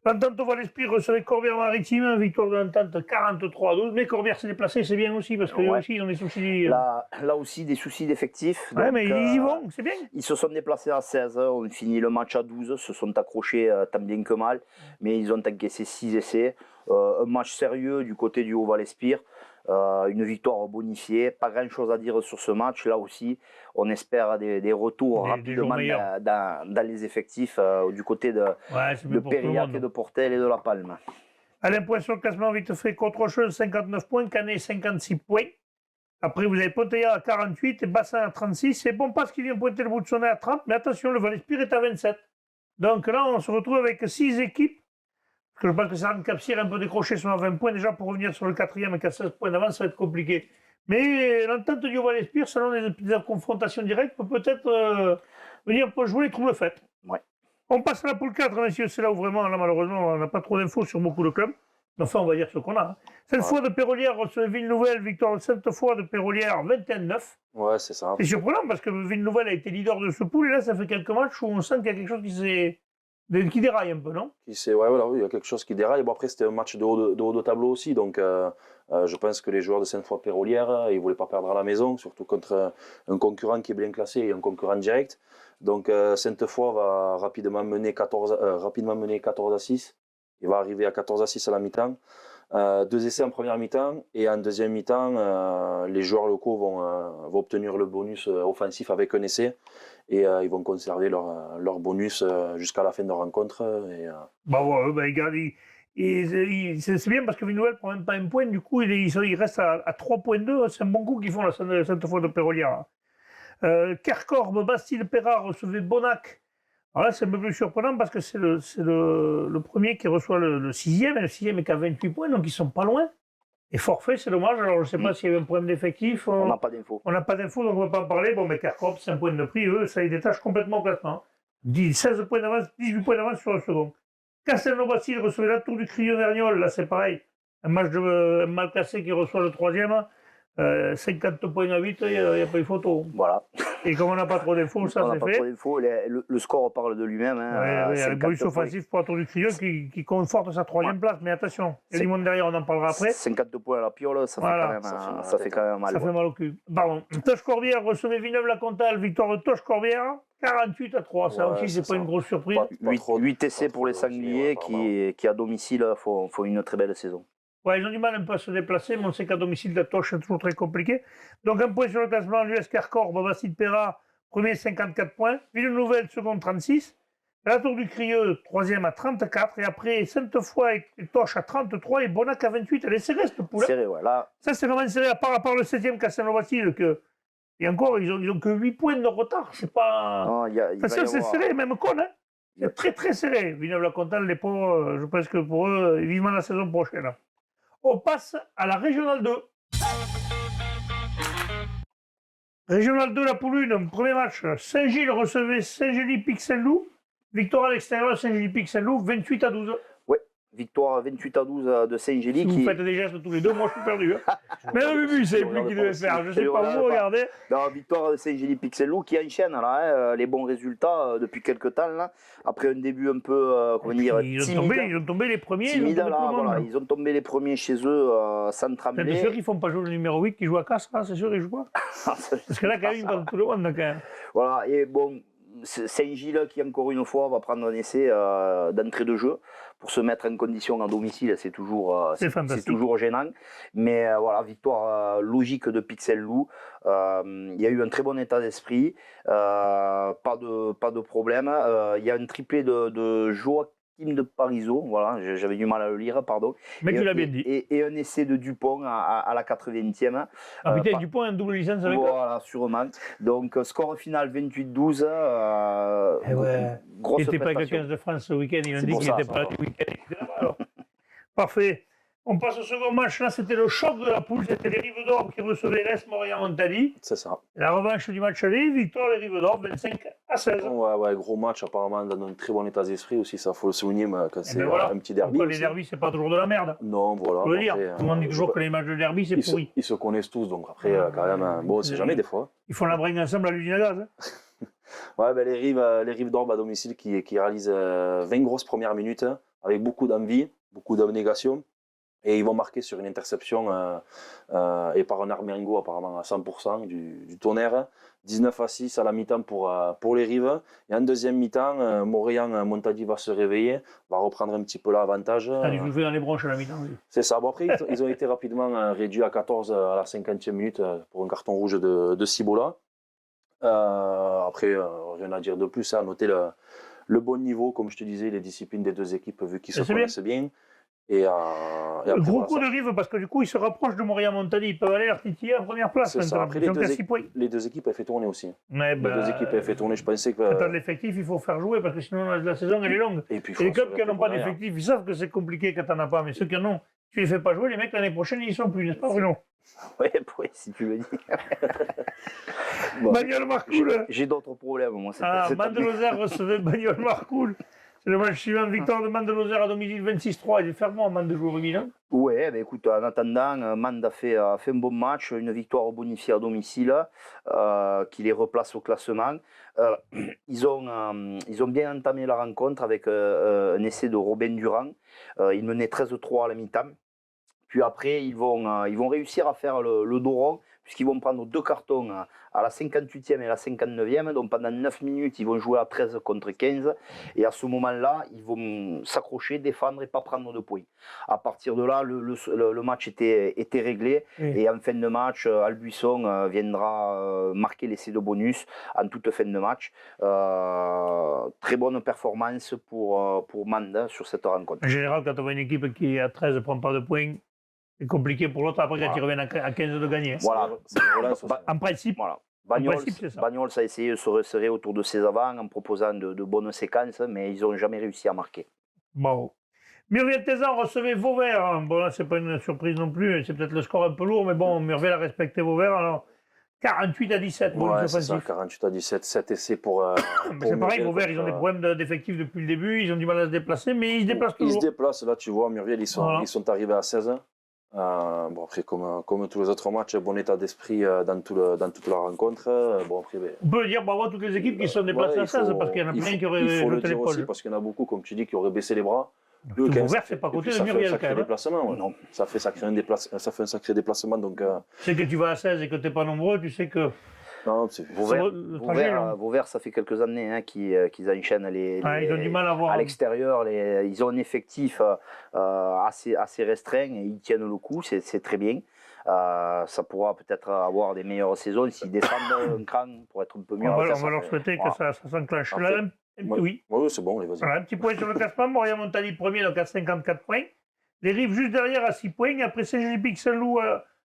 L'Entente Val-Esprit recevait Corbière-Maritime, victoire de l'Entente 43-12. Mais Corbière s'est déplacé, c'est bien aussi, parce que Ouais. aussi, ils ont des soucis. Là aussi, des soucis d'effectifs. Ouais, donc, mais ils y vont, c'est bien. Ils se sont déplacés à 16, on finit le match à 12, se sont accrochés tant bien que mal, mais ils ont encaissé 6 essais. Un match sérieux du côté du Haut-Val-Espire, une victoire bonifiée. Pas grand-chose à dire sur ce match. Là aussi, on espère des retours Des jours rapidement meilleurs. dans les effectifs du côté de Ouais, c'est bien pour tout le Périac, monde. et de Portel et de La Palme. Alain Point sur le classement vite fait, contre Chose 59 points, Canet 56 points. Après, vous avez Ponteilla à 48 et Bassin à 36. C'est Bompas qui vient pointer le bout de son nez à 30, mais attention, le Val-Espire est à 27. Donc là, on se retrouve avec 6 équipes. Parce que je pense que Saran Capsir est un peu décroché sur 20 points déjà pour revenir sur le 4e et qu'à 16 points d'avance, ça va être compliqué. Mais l'entente du Val-Espire, selon des confrontations directes, peut peut-être venir pour jouer les troubles faites. Ouais. On passe à la poule 4, messieurs. C'est là où vraiment, là, malheureusement, on n'a pas trop d'infos sur beaucoup de clubs. Mais enfin, on va dire ce qu'on a. Hein. Sainte-Foy de Pérolière recevait Ville-Nouvelle, victoire de Sainte-Foy de Pérolière 21-9. Ouais, c'est ça. C'est surprenant parce que Ville-Nouvelle a été leader de ce pool et là, ça fait quelques matchs où on sent qu'il y a quelque chose qui déraille un peu, non? Ouais, voilà, oui, il y a quelque chose qui déraille. Bon, après, c'était un match de haut de tableau aussi, donc je pense que les joueurs de Sainte-Foy-Pérolière, ils ne voulaient pas perdre à la maison, surtout contre un concurrent qui est bien classé et un concurrent direct. Donc Sainte-Foy va rapidement mener 14 à 6. Il va arriver à 14 à 6 à la mi-temps. 2 essais en première mi-temps et en deuxième mi-temps, les joueurs locaux vont obtenir le bonus offensif avec un essai et ils vont conserver leur bonus jusqu'à la fin de la rencontre. Bah ouais, bah, c'est bien parce que Ville-Nouvelle ne prend même pas un point, du coup il reste à 3,2. C'est un bon coup qu'ils font la Sainte-Foy de Pérolière. Kercorbe, Bastille-Perrat recevait Bonac. Alors là, c'est un peu plus surprenant parce que c'est le premier qui reçoit le sixième, et le sixième est qu'à 28 points, donc ils ne sont pas loin. Et forfait, c'est dommage. Alors je ne sais pas s'il y avait un problème d'effectif. On n'a pas d'infos. On n'a pas d'infos, donc on ne va pas en parler. Bon, mais Kercorbe, c'est un point de prix. Eux, ça les détache complètement au classement. 16 points d'avance, 18 points d'avance sur le second. Castelnau-Bastille recevait la Tour du Crillon-Vergnol. Là, c'est pareil. Un match de mal classé qui reçoit le troisième. 50 points à 8, il n'y a pas eu photo. Voilà. Et comme on n'a pas trop d'infos, ça On n'a c'est pas fait. trop d'infos. Le score parle de lui-même. Hein, Le bonus offensif pour la Tour du Crillon qui conforte sa troisième place. Mais attention, il y a du monde derrière, on en parlera après. 50 points à la piole, ça fait quand même mal. Ça fait mal au cul. Pardon. Toche-Corbière recevait Villeneuve-la-Comtale, victoire de Toche-Corbière, 48 à 3. Ça aussi, c'est pas une grosse surprise. 8 essais pour les Sangliers qui à domicile font une très belle saison. Ouais, ils ont du mal un peu à se déplacer, mais on sait qu'à domicile, la Toche, c'est toujours très compliqué. Donc, un point sur le classement, l'US Kercorbe, Bastille-Perrat, premier 54 points. Ville-Nouvelle, seconde 36. La Tour du Crieux, troisième à 34. Et après, Sainte-Foy et Toche à 33 et Bonac à 28. Elle est serrée, cette poule. Serré, ouais. Là... Ça, c'est vraiment serré, à part le 7e Castelnau-Bastille. Et encore, ils ont que 8 points de retard. C'est pas. Non, c'est serré, même con, hein. C'est très, très serré. Villeneuve-la-Comtale, les pauvres, je pense que pour eux, vivement la saison prochaine. On passe à la Régionale 2. Régionale 2, la poule 1, premier match. Saint-Gilles recevait Saint-Gély-Pic-Saint-Loup. Victoire à l'extérieur, Saint-Gély-Pic-Saint-Loup, 28 à 12. Oui, victoire 28 à 12 de Saint-Gély. Si vous faites des gestes tous les deux, moi je suis perdu. Hein. Mais non, Bubu, c'est plus qui devait faire. Je ne sais pas vous, regardez. Non, victoire de Saint-Gély-Pic-Saint-Loup qui enchaîne là, les bons résultats depuis quelques temps. Là, après un début un peu, timide. Ils ont tombé les premiers. Ils ont tombé les premiers chez eux sans trembler. C'est sûr qu'ils ne font pas jouer le numéro 8 qui joue à Castres, c'est sûr, ils jouent pas. Parce que là, quand même, ils parlent tout le monde. Quand même. Voilà, et bon, Saint-Gilles qui, encore une fois, va prendre un essai d'entrée de jeu pour se mettre en condition à domicile, c'est toujours gênant. Mais voilà, victoire logique de Pic-Saint-Loup. Il y a eu un très bon état d'esprit, pas de problème. Il y a un triplé de Joachim de Parisot, voilà, j'avais du mal à le lire, pardon. Mais tu l'as bien dit. Et un essai de Dupont à la 80e. Ah putain, Dupont a une double licence avec voilà, sûrement. Donc, score final 28-12. Grosse il n'était pas avec le 15 de France ce week-end, ils ont dit qu'il n'était pas là du week-end. Parfait. On passe au second match, là c'était le choc de la poule, c'était les Rives d'Or qui recevaient l'Est Montpellier. C'est ça. La revanche du match aller, victoire les Rives d'Or, 25 à 16. Ouais, gros match apparemment dans un très bon état d'esprit aussi, ça faut le souligner quand c'est un petit derby. Les derbys, c'est pas toujours de la merde. Non, voilà. Je veux dire, tout le monde dit toujours que les matchs de derby, c'est pourri. Ils se connaissent tous, donc après, quand même, bon, c'est jamais des fois. Ils font la bringue ensemble à l'usine à gaz. Hein. Ouais, ben, les Rives d'Or à domicile qui réalisent 20 grosses premières minutes, avec beaucoup d'envie, beaucoup d'abnégation. Et ils vont marquer sur une interception et par un Armengo apparemment à 100% du Tonnerre. 19 à 6 à la mi-temps pour les Rives. Et en deuxième mi-temps, Montagny va se réveiller, va reprendre un petit peu l'avantage. Ça a dû jouer dans les branches à la mi-temps. Oui. C'est ça. Bon, après, ils ont été rapidement réduits à 14 à la 50e minute pour un carton rouge de Cibola. Après, rien à dire de plus, à noter le bon niveau, comme je te disais, les disciplines des deux équipes, vu qu'ils se connaissent bien. Et après, gros coup de Rive, parce que du coup, ils se rapprochent de Montagny. Ils peuvent aller leur titiller en première place. C'est ça. Après, les deux équipes, elles fait tourner aussi. Mais les deux équipes, elles fait tourner. Je pensais que. Quand l'effectif, il faut faire jouer, parce que sinon, la saison, elle est longue. Et les clubs qui n'ont pas d'effectif, ils savent que c'est compliqué quand tu n'en as pas. Mais ceux qui en ont, Tu les fais pas jouer, les mecs, l'année prochaine, ils y sont plus, n'est-ce pas, Bruno? Oui, si tu le dis. Bagnoles Marcoul. J'ai d'autres problèmes, moi. Mandelozère recevait Bagnoles Marcoul. C'est le match suivant, victoire de Mandelozère à domicile 26-3. Il est fermement à Mande de jouer au Milan. Oui, écoute, en attendant, Mande a fait un bon match, une victoire bonifiée à domicile, qui les replace au classement. Ils ont bien entamé la rencontre avec un essai de Robin Durand. Ils menaient 13-3 à la mi-temps. Puis après, ils vont réussir à faire le dos rond, puisqu'ils vont prendre 2 cartons à la 58e et la 59e. Donc pendant 9 minutes, ils vont jouer à 13 contre 15. Et à ce moment-là, ils vont s'accrocher, défendre et pas prendre de points. À partir de là, le match était réglé. Oui. Et en fin de match, Albuisson viendra marquer l'essai de bonus en toute fin de match. Très bonne performance pour Mande sur cette rencontre. En général, quand on voit une équipe qui à 13 ne prend pas de points, c'est compliqué pour l'autre après quand ils reviennent à 15 de gagner. Voilà. En principe, Voilà. principe, c'est ça. Bagnols a essayé de se resserrer autour de ses avants en proposant de bonnes séquences, mais ils n'ont jamais réussi à marquer. Bon. Muriel Tézan recevait Vauvert. Bon, là, c'est pas une surprise non plus. C'est peut-être le score un peu lourd, mais bon, Muriel a respecté Vauvert. Alors, 48-17. Ouais, c'est ça, 48-17, 7 essais pour. C'est pareil, Vauvert, ils ont des problèmes d'effectifs depuis le début. Ils ont du mal à se déplacer, mais ils se déplacent Ils se toujours. déplacent, là, tu vois, Muriel, ils sont arrivés à 16. Bon, après, comme tous les autres matchs, bon état d'esprit dans toute la rencontre. Bon, après, On peut dire bravo à toutes les équipes qui se sont déplacées à 16, parce qu'il y en a plein qui auraient il faut le jeté dire aussi, l'épaule. parce qu'il y en a beaucoup, comme tu dis, qui auraient baissé les bras. Vauvert, c'est pas à côté de Muriel, quand même. Déplacement, ouais. Non. Ça fait un sacré déplacement. Donc, Tu sais que tu vas à 16 et que tu n'es pas nombreux, tu sais que. non, c'est Vauvert, ça fait quelques années qu'ils enchaînent ils ont du mal à voir. à l'extérieur. Ils ont un effectif assez restreint et ils tiennent le coup, c'est très bien. Ça pourra peut-être avoir des meilleures saisons s'ils descendent un cran pour être un peu mieux. On va leur souhaiter que ça s'enclenche. Oui. Oui, c'est bon, allez, vas-y. Voilà, un petit point sur le classement. Moria Montagny premier, donc à 54 points. Les Rives juste derrière à 6 points. Après Saint-Gélipic Saint-Loup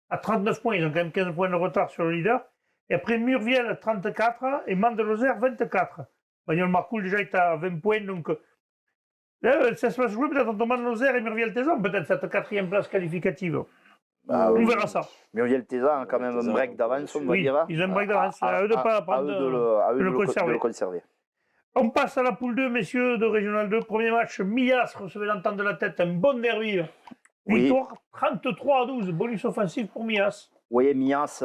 à 39 points. Ils ont quand même 15 points de retard sur le leader. Et après Murviel 34 et Mande-Lozère 24. Bagnoles Marcoul déjà est à 20 points. Donc là, ça se va jouer peut-être entre Mande-Lozère et Murviel-Tézan. Peut-être cette 4e place qualificative. On verra ça. Muriel Tézan a quand même un break d'avance, on va Oui, dire. ils ont un break d'avance. À eux de le conserver. On passe à la poule 2, messieurs, de Régional 2. Premier match, Millas recevait l'entente de la tête, un bon derby. Victoire 33-12, bonus offensif pour Millas. Oui, Mias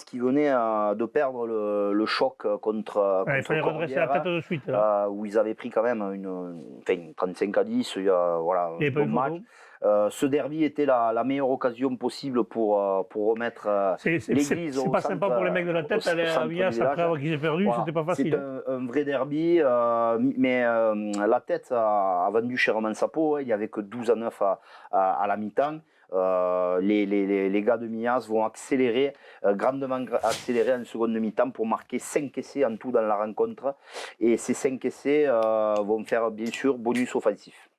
qui venait de perdre le choc contre. Il fallait redresser la tête de suite. Là. Où ils avaient pris quand même une 35-10, voilà, un bon match. Ce derby était la meilleure occasion possible pour remettre l'église au C'est pas centre, sympa pour les mecs de la tête aller à Mias après avoir qu'ils aient perdu, voilà. C'était pas facile. C'est un vrai derby, mais la tête a vendu chèrement sa peau. Il n'y avait que 12-9 à la mi-temps. Les gars de Mias vont accélérer, grandement accélérer en seconde mi-temps pour marquer 5 essais en tout dans la rencontre. Et ces 5 essais vont faire bien sûr bonus offensif.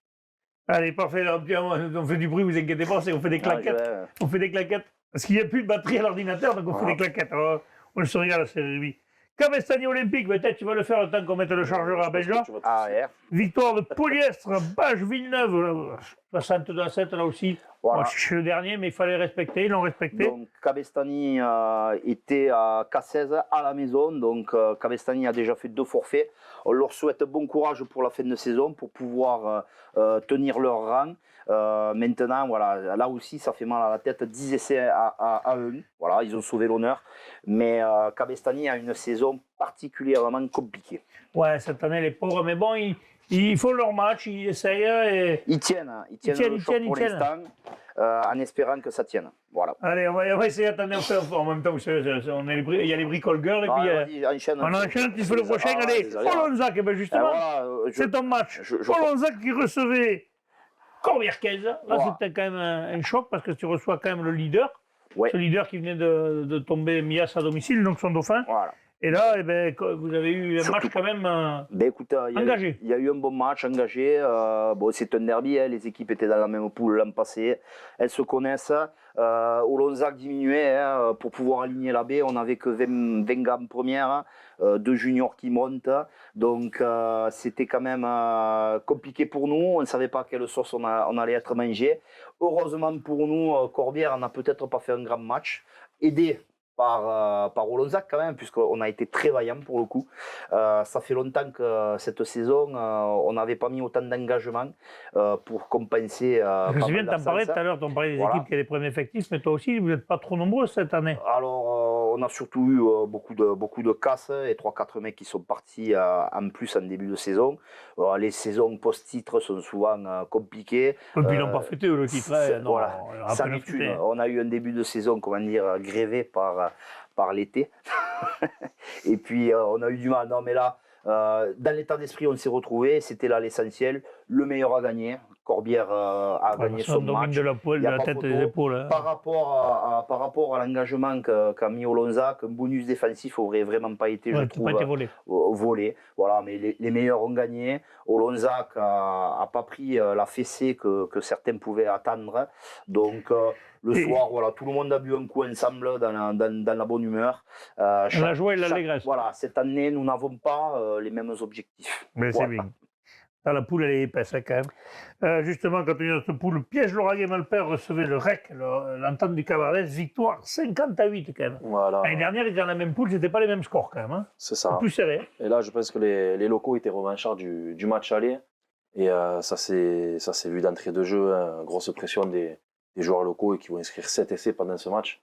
Allez, parfait, on fait du bruit, vous inquiétez pas, on fait des claquettes. On fait des claquettes. Parce qu'il n'y a plus de batterie à l'ordinateur, donc on fait des claquettes. Alors, on se regarde, c'est lui. Cabestany Olympique, peut-être tu vas le faire le temps qu'on mette le chargeur à Belgium. Victoire de Polyestre, Bâche Villeneuve, 62-7 là aussi. Voilà. Bon, c'est le dernier, mais il fallait respecter, ils l'ont respecté. Donc Cabestany était à K16 à la maison, donc Cabestany a déjà fait 2 forfaits. On leur souhaite bon courage pour la fin de saison, pour pouvoir tenir leur rang. Maintenant, voilà, là aussi, ça fait mal à la tête, 10 essais à 1. Voilà, ils ont sauvé l'honneur. Mais Cabestany a une saison particulièrement compliquée. Ouais, cette année, les pauvres, mais bon, ils font leur match, ils essayent. Et... Ils tiennent le choc pour l'instant, en espérant que ça tienne. Voilà. Allez, on va essayer. Attendez, on fait en même temps, il y a les Bricole Girls, et puis on enchaîne, tu fais le prochain. Allez, Olonzac, ben justement, c'est ton match. Olonzac qui recevait Corbières-15. Là, c'était quand même un choc, parce que tu reçois quand même le leader. Ouais. Ce leader qui venait de tomber Mias à domicile, donc son dauphin. Voilà. Et là, eh ben, vous avez eu un Surtout- match quand même Ben écoute, engagé. il y a eu un bon match engagé. Bon, c'est un derby, hein, les équipes étaient dans la même poule l'an passé. Elles se connaissent. Olonzac diminuait pour pouvoir aligner la baie. On n'avait que 20 gars en première, 2 juniors qui montent. Donc c'était quand même compliqué pour nous. On ne savait pas à quelle sauce on allait être mangé. Heureusement pour nous, Corbière n'a peut-être pas fait un grand match. Aidé par Olonzac quand même, puisqu'on a été très vaillant pour le coup. Ça fait longtemps que cette saison, on n'avait pas mis autant d'engagement pour compenser. Je me pas souviens, mal t'en parlais tout d'absences. à l'heure, t'en parlais des Voilà. équipes qui avaient des problèmes effectifs, mais toi aussi, vous n'êtes pas trop nombreux cette année. Alors, on a surtout eu beaucoup de casses et 3-4 mecs qui sont partis en plus en début de saison. Les saisons post-titre sont souvent compliquées. Et puis ils n'ont pas fêté eux, le titre. c'est- hein, non, voilà. on leur a Sans pas étude, fêté. on a eu un début de saison, comment dire, grévé par l'été. Et puis, on a eu du mal. Non, mais là, dans l'état d'esprit, on s'est retrouvés. C'était là l'essentiel. Le meilleur a gagné. Corbière a gagné On son domine match. de la poêle, Y a de la pas tête et des photo. épaules. hein. Par rapport à l'engagement qu'a mis Olonzac, un bonus défensif n'aurait vraiment pas été, je Ouais, qui n'a trouve, pas été volé. volé. Voilà, mais les meilleurs ont gagné. Olonzac n'a pas pris la fessée que certains pouvaient attendre. Donc, le Et- soir, voilà, tout le monde a bu un coup ensemble dans la bonne humeur. La joie et l'allégresse. Voilà, cette année, nous n'avons pas les mêmes objectifs. Mais c'est Voilà. bien. Ah, la poule, elle est épaisse hein, quand même. Justement, quand on est dans cette poule, Piège Lauragais et Malpère recevait le REC, l'entente du Cabardès, victoire 50-8 quand même. Voilà, L'année dernière, ils étaient dans la même poule, c'était pas les mêmes scores quand même. Hein. c'est C'est ça. plus serré. hein. Et là, je pense que les locaux étaient revanchards du match aller. Et ça s'est vu d'entrée de jeu, hein, grosse pression des joueurs locaux et qui vont inscrire 7 essais pendant ce match.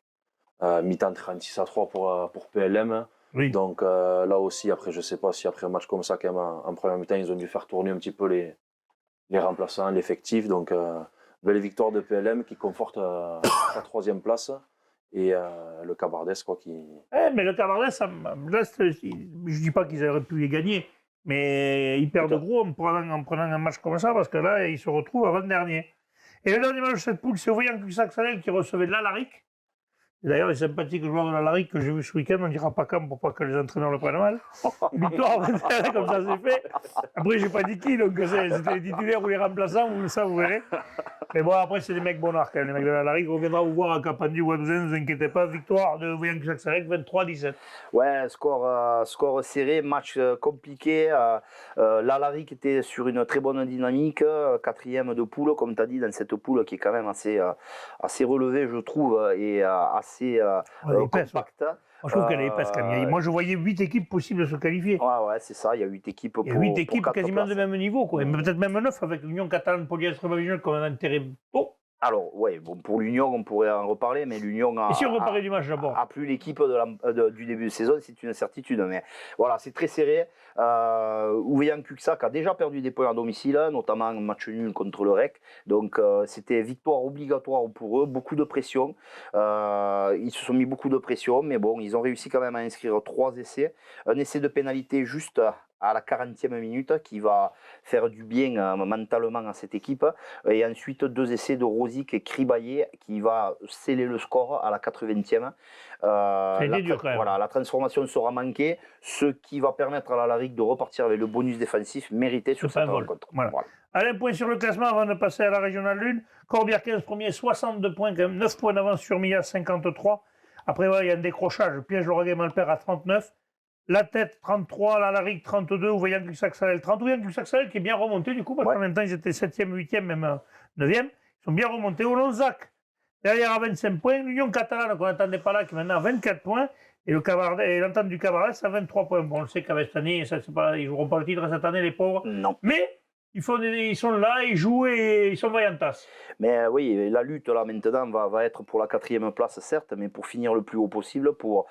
Mi-temps 36-3 pour PLM. Oui. Donc là aussi, après, je ne sais pas si après un match comme ça, quand même, en première mi-temps, ils ont dû faire tourner un petit peu les remplaçants, l'effectif. Donc, belle victoire de PLM qui conforte la 3e place. Et le Cabardès, quoi, qui... Mais le Cabardès, je ne dis pas qu'ils auraient pu les gagner, mais ils perdent gros en prenant un match comme ça, parce que là, ils se retrouvent avant-dernier. Et le dernier match de cette poule, c'est Auvergne Cuxac-Salel qui recevait de l'Alaric. D'ailleurs, les sympathiques joueurs de l'Alaric que j'ai vu ce week-end, on ne dira pas quand pour pas que les entraîneurs le prennent mal. Victoire 21, comme ça c'est fait. Après, j'ai pas dit qui, donc c'était les titulaires ou les remplaçants, ça vous verrez. Mais bon, après, c'est des mecs bonnards quand même, les mecs de l'Alaric. On viendra vous voir à Capandu ou à Douzaine, ne vous inquiétez pas. Victoire de Auvergne Cuxac-Salel, 23-17. Ouais, score serré, match compliqué. L'Alaric était sur une très bonne dynamique, 4e de poule, comme tu as dit, dans cette poule qui est quand même assez relevée, je trouve, et assez épaisse, compacte. Moi, je trouve qu'elle est épaisse quand même. Moi, je voyais 8 équipes possibles de se qualifier. Ouais, c'est ça, il y a 8 équipes pour Il y a 8 équipes pour 4 quasiment de places. même niveau, quoi. Et peut-être même 9 avec l'Union catalane polyastre Mavignol comme un intérêt beau. Alors, ouais, bon, pour l'Union, on pourrait en reparler, mais l'Union Et si on reparlait du match d'abord a plus l'équipe du début de saison, c'est une certitude. Mais voilà, c'est très serré. Auvergne Cuxac a déjà perdu des points à domicile, notamment un match nul contre le REC. Donc, c'était victoire obligatoire pour eux, beaucoup de pression. Ils se sont mis beaucoup de pression, mais bon, ils ont réussi quand même à inscrire 3 essais. Un essai de pénalité juste à la 40e minute qui va faire du bien mentalement à cette équipe. Et ensuite, 2 essais de Rosic et Cribaillé qui va sceller le score à la 80e. dur quand même. Voilà, la transformation sera manquée, ce qui va permettre à l'Alaric de repartir avec le bonus défensif mérité sur cette rencontre. Voilà. Allez, un point sur le classement avant de passer à la régionale 1. Corbière 15 premier, 62 points, quand même 9 points d'avance sur Milla, 53. Après, voilà, il y a un décrochage. Piège Lauragais Malpère à 39. La Tête 33, l'Alaric 32, Auvergne Cuxac-Salel 30. Auvergne Cuxac-Salel qui est bien remonté du coup, parce qu'en même temps ils étaient 7e, 8e, même 9e. Ils sont bien remontés. Olonzac, derrière à 25 points. L'Union catalane qu'on n'attendait pas là, qui est maintenant à 24 points. Et l'entente du Cabardès à 23 points. Bon, on le sait qu'avec cette année, ils ne joueront pas le titre cette année, les pauvres. Non. Mais ils sont là, ils jouent et ils sont vaillantas. Mais oui, la lutte là maintenant va être pour la 4e place, certes, mais pour finir le plus haut possible, pour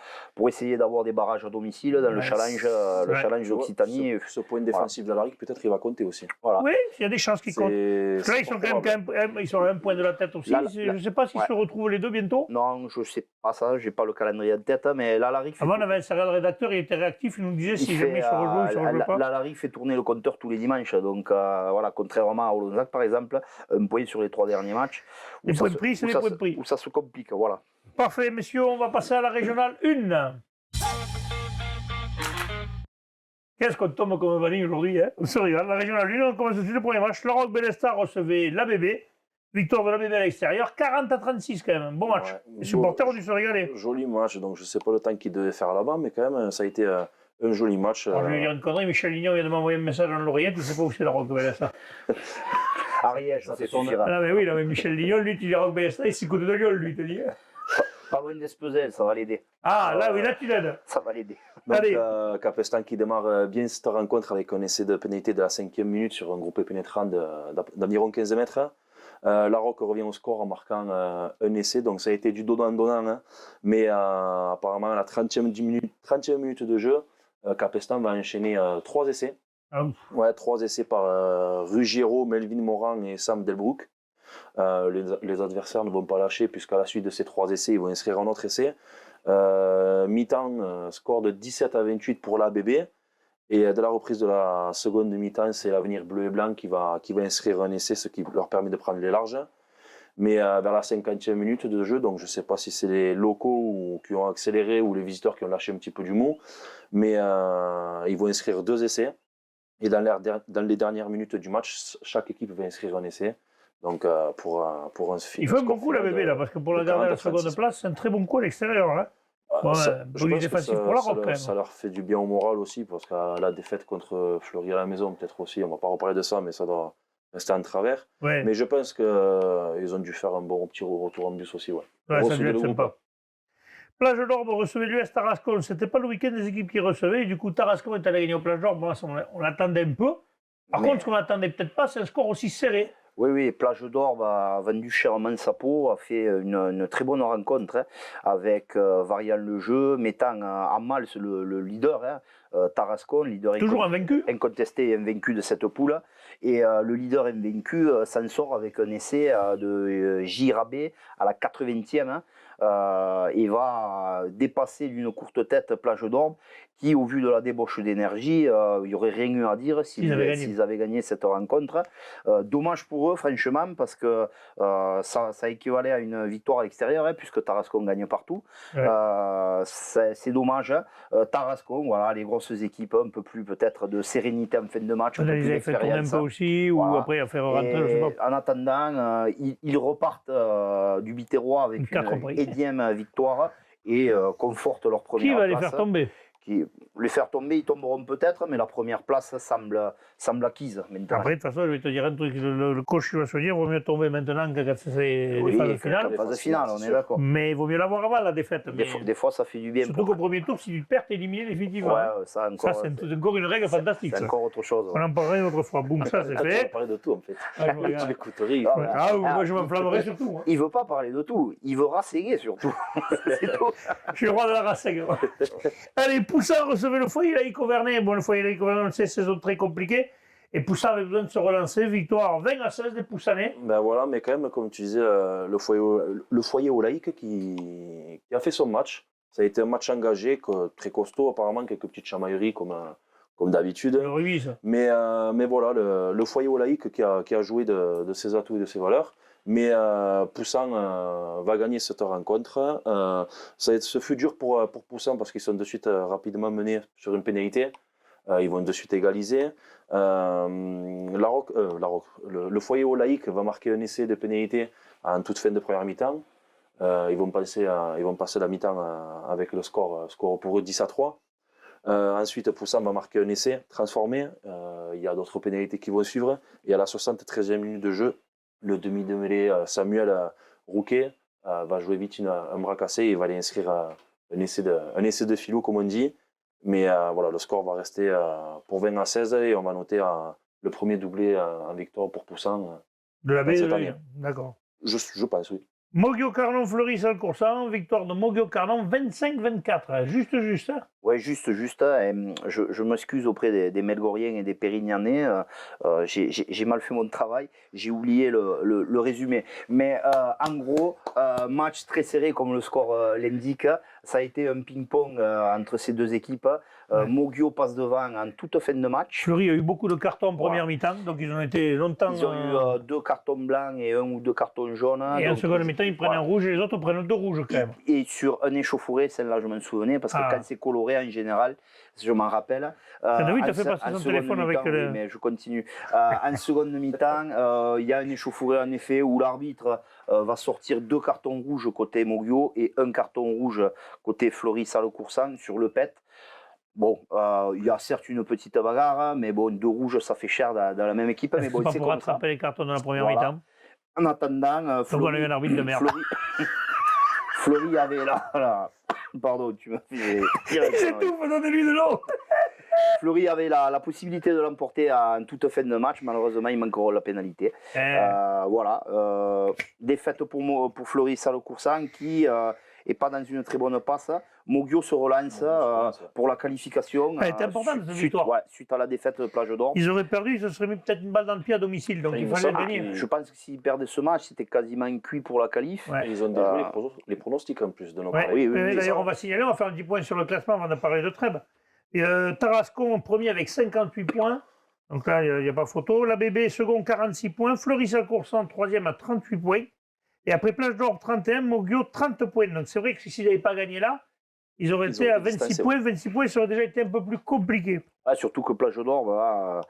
essayer d'avoir des barrages à domicile dans le challenge d'Occitanie. Ce point défensif de l'Alaric, peut-être il va compter aussi. Voilà. Oui, il y a des chances qu'ils comptent. Parce que là, ils sont quand même ils sont à un point de la tête aussi. Je ne sais pas s'ils se retrouvent les deux bientôt. Non, je ne sais pas ça, je n'ai pas le calendrier en tête, mais l'Alaric fait... Avant, on avait un serial rédacteur, il était réactif, il nous disait si jamais il se rejoue, il se rejoue pas. L'Alaric fait tourner le compteur tous les dimanches, donc voilà, contrairement à Olonzac par exemple, un point sur les 3 derniers matchs. Les points de prix, c'est les points de prix. Où ça se complique, voilà. Parfait, messieurs, on va passer à la régionale 1. Qu'est-ce qu'on tombe comme vanille aujourd'hui, hein? On se régale. La régionale 1, on commence tout de suite le premier match. La Roque Bélestar recevait l'ABB. Victoire de l'ABB à l'extérieur, 40-36 quand même. Un bon match. Ouais. Les supporters ont dû se régaler. Joli match, donc je ne sais pas le temps qu'il devait faire là-bas, mais quand même, ça a été un joli match. Alors, je vais dire une connerie, Michel Lignon vient de m'envoyer un message dans l'oreillette, tu ne sais pas où c'est la Roque Bélestar. Ariège, ça suffira. Ah mais oui, là, mais Michel Lignon, lui, tu dis la Roque Bélestar, il s'écoute de gueule, lui, te dit. Pas loin d'Espezel, ça va l'aider. Ah, là, oui, là, tu l'aides. Ça va l'aider. Donc, Allez. Capestan qui démarre bien cette rencontre avec un essai de pénalité de la 5e minute sur un groupé pénétrant d'environ 15 mètres. La Roque revient au score en marquant un essai, donc ça a été du donnant-donnant, hein. Mais apparemment à la 30e minute de jeu, Capestan va enchaîner 3 essais. Ah, Ouais, 3 essais par Ruggiero, Melvin Moran et Sam Delbrook. Les adversaires ne vont pas lâcher puisqu'à la suite de ces 3 essais, ils vont inscrire un autre essai. Mi-temps, score de 17-28 pour l'ABB. Et de la reprise de la seconde mi-temps, c'est l'avenir bleu et blanc qui va inscrire un essai, ce qui leur permet de prendre les larges. Mais vers la 50e minute de jeu, donc je ne sais pas si c'est les locaux qui ont accéléré ou les visiteurs qui ont lâché un petit peu du mot, mais ils vont inscrire 2 essais. Et dans les dernières minutes du match, chaque équipe va inscrire un essai. Donc pour un il fait un bon coup, la bébé, là, parce que pour la garder à la seconde place, c'est un très bon coup à l'extérieur. Hein. Bon, bonus défensif pour la Roque, quand même. Ça leur fait du bien au moral aussi, parce qu'à la défaite contre Fleury à la maison, peut-être aussi, on ne va pas reparler de ça, mais ça doit rester en travers. Ouais. Mais je pense qu'ils ont dû faire un bon petit retour en bus aussi. Ouais. Ouais, ça a dû être sympa. Plage d'Orbe recevait l'US Tarascon. C'était pas le week-end des équipes qui recevaient. Et du coup, Tarascon est allé gagner au Plage d'Orbe. On l'attendait un peu. Par contre, ce qu'on n'attendait peut-être pas, c'est un score aussi serré. Oui, Plage d'Orbe a vendu chèrement sa peau, a fait une très bonne rencontre, hein, avec variant le jeu, mettant en mal le leader, hein, Tarascon, leader toujours invaincu, incontesté et invaincu de cette poule. Et le leader invaincu s'en sort avec un essai de Girabé à la 80e. Hein, et va dépasser d'une courte tête Plage d'Orbe, qui, au vu de la débauche d'énergie, il n'y aurait rien eu à dire s'ils avaient gagné cette rencontre. Dommage pour eux, franchement, parce que ça équivalait à une victoire à l'extérieur, hein, puisque Tarascon gagne partout. Ouais. C'est dommage. Hein. Tarascon, voilà, les grosses équipes, un peu plus peut-être de sérénité en fin de match. Ils avaient fait tourner un peu aussi, ou voilà. Après à faire rentrer, je sais pas. En attendant, ils repartent du Biterrois avec une énième victoire et confortent leur première place. Qui va les faire tomber? Les faire tomber, ils tomberont peut-être, mais la première place semble acquise maintenant. Après, de toute façon, je vais te dire un truc, le coach va se dire, il vaut mieux tomber maintenant que quand c'est les phases finales. Les phases finales, on est d'accord. Mais il vaut mieux l'avoir avant la défaite. Des fois, ça fait du bien. Surtout qu'au premier tour, si tu perds, t'es éliminé définitivement. Ouais, ça, c'est encore une règle fantastique. C'est encore autre chose. On en parlera une autre fois. Boum, ça c'est fait. On parler de tout en fait. Tu l'écouteries. Moi, je m'enflammerai surtout. Hein. Il ne veut pas parler de tout, il veut rasséguer surtout. C'est tout. Je suis le roi de la rassègue. Allez, Poussin recevait le foyer laïque Auvernais. Bon, le foyer laïque Auvernais, on le sait, saison très compliquée. Et Poussin avait besoin de se relancer. Victoire 20-16 des Poussanais. Ben voilà, mais quand même, comme tu disais, le foyer au laïque qui a fait son match. Ça a été un match engagé, très costaud, apparemment, quelques petites chamailleries comme d'habitude. Le rugby, ça. Mais voilà, le foyer au laïque qui a joué de ses atouts et de ses valeurs. Mais Poussin va gagner cette rencontre. Ce fut dur pour Poussin parce qu'ils sont de suite rapidement menés sur une pénalité. Ils vont de suite égaliser. Le foyer au laïque va marquer un essai de pénalité en toute fin de première mi-temps. Ils vont passer la mi-temps avec le score pour eux 10-3. Ensuite, Poussin va marquer un essai transformé. Il y a d'autres pénalités qui vont suivre. Et à la 73e minute de jeu, le demi de mêlée Samuel Rouquet va jouer vite un bras cassé et va aller inscrire un essai de filou, comme on dit. Mais voilà, le score va rester pour 20-16 et on va noter le premier doublé en victoire pour Poussin. De la baie, d'accord. Je pense, oui. Moggio-Carnon Fleury sans Coursan, victoire de Moggio-Carnon 25-24, juste. Hein. Oui, juste. Je m'excuse auprès des Melgoriens et des Pérignanais. J'ai mal fait mon travail, j'ai oublié le résumé. Mais en gros, match très serré comme le score l'indique. Ça a été un ping-pong entre ces deux équipes. Moggio passe devant en toute fin de match. Fleury a eu beaucoup de cartons en première mi-temps, donc ils ont été longtemps... Ils ont eu 2 cartons blancs et 1 ou 2 cartons jaunes. Et en seconde mi-temps, ils prennent un rouge et les autres prennent 2 rouges quand même. Et sur un échauffouré, celle-là je m'en souvenais, parce que quand c'est coloré, vrai en général, je m'en rappelle. oui, tu as fait en passer son seconde téléphone avec mi-temps, le... oui, mais je continue. En seconde mi-temps, il y a une échauffourée en effet où l'arbitre va sortir 2 cartons rouges côté Mogio et 1 carton rouge côté Fleury-Salle-Coursan sur le pet. Bon, il y a certes une petite bagarre, hein, mais bon, 2 rouges, ça fait cher dans la même équipe. Mais C'est bon, pas c'est pour comme ça. rattraper les cartons de la première Voilà. mi-temps. En attendant, Donc on a eu un arbitre de merde. Fleury avait là. Pardon, tu m'as fait. C'est tout, faut donner lui de l'eau. Fleury avait la possibilité de l'emporter en toute fin de match. Malheureusement, il manque encore la pénalité. Voilà. Défaite pour Fleury-Salle-Coursan qui est pas dans une très bonne passe. Mogio se relance pour la qualification. Elle est importante cette victoire. Ouais, suite à la défaite de Plage d'Or. Ils auraient perdu, ils se seraient mis peut-être une balle dans le pied à domicile. Donc il fallait gagner. Je pense que s'ils perdaient ce match, c'était quasiment cuit pour la qualif. Ouais. Ils ont déjoué les pronostics en plus de nos Ouais. paris. Oui, D'ailleurs, ça. on va signaler, on va faire 10 points sur le classement avant de parler de Trèbes. Tarascon en premier avec 58 points. Donc là, il n'y a pas photo. La BB second 46 points. Fleury-Salle-Coursan troisième à 38 points. Et après Plage d'Or 31, Mogio 30 points. Donc c'est vrai que s'ils n'avaient pas gagné là, ils auraient été à 26 points. 26 points, ça aurait déjà été un peu plus compliqué. Surtout que Plage d'Or voilà,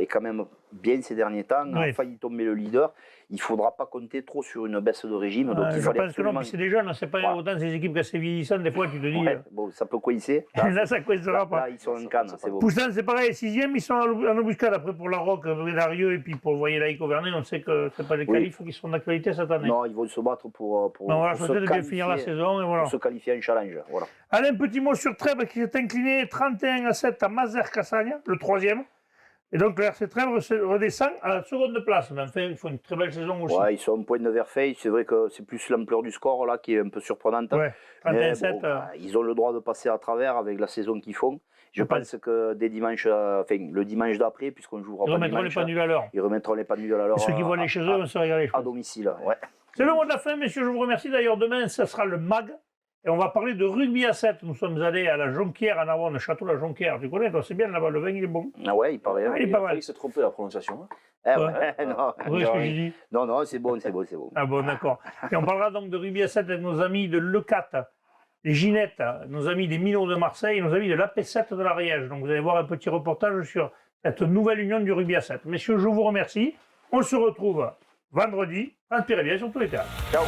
est quand même bien ces derniers temps, a failli tomber le leader. Il ne faudra pas compter trop sur une baisse de régime. Donc il je pense que non, puis c'est des jeunes, c'est pas autant ces équipes assez vieillissantes, des fois tu te dis. Bon, ça peut coincer. Là, ça ne coincera pas. Là, ils sont en canne, c'est bon. Poussin, c'est pareil, 6e, ils sont en embuscade. Après, pour la Roque, Darieux et puis pour Voyer Laïc Auvergnat, on sait que ce n'est pas les qualifs qui sont d'actualité cette année. Non, ils vont se battre pour on va se souhaiter de bien finir la saison. Et voilà. Pour se qualifier en challenge. Voilà. Allez, un petit mot sur Trèbes qui s'est incliné 31-7 à Mazères-Cassagne, le 3e. Et donc le RC Trèbes redescend à la seconde place. Mais enfin, ils font une très belle saison aussi. Ouais, ils sont en point de Verfeil. C'est vrai que c'est plus l'ampleur du score là qui est un peu surprenante. Ouais, 31-7. Bon, ils ont le droit de passer à travers avec la saison qu'ils font. Je pense que dès dimanche, le dimanche d'après, puisqu'on jouera ils remettront les pendules à l'heure. Ils remettront les pendules à l'heure. Ceux qui vont aller chez eux vont se régaler. À domicile, ouais. C'est le mot de la fin, messieurs. Je vous remercie. D'ailleurs, demain, ce sera le MAG. Et on va parler de rugby à 7. Nous sommes allés à la Jonquière, en avant, le château de la Jonquière. Tu connais, toi, c'est bien là-bas, le vin, il est bon. Ah ouais, il paraît. Il est pas mal. Il s'est trompé la prononciation. Non, c'est bon. Ah bon, d'accord. Et on parlera donc de rugby à 7 avec nos amis de Lecate, les Ginettes, nos amis des Minots de Marseille et nos amis de l'AP7 de l'Ariège. Donc vous allez voir un petit reportage sur cette nouvelle union du rugby à 7. Messieurs, je vous remercie. On se retrouve vendredi. Inspirez bien sur tous les terrains. Ciao.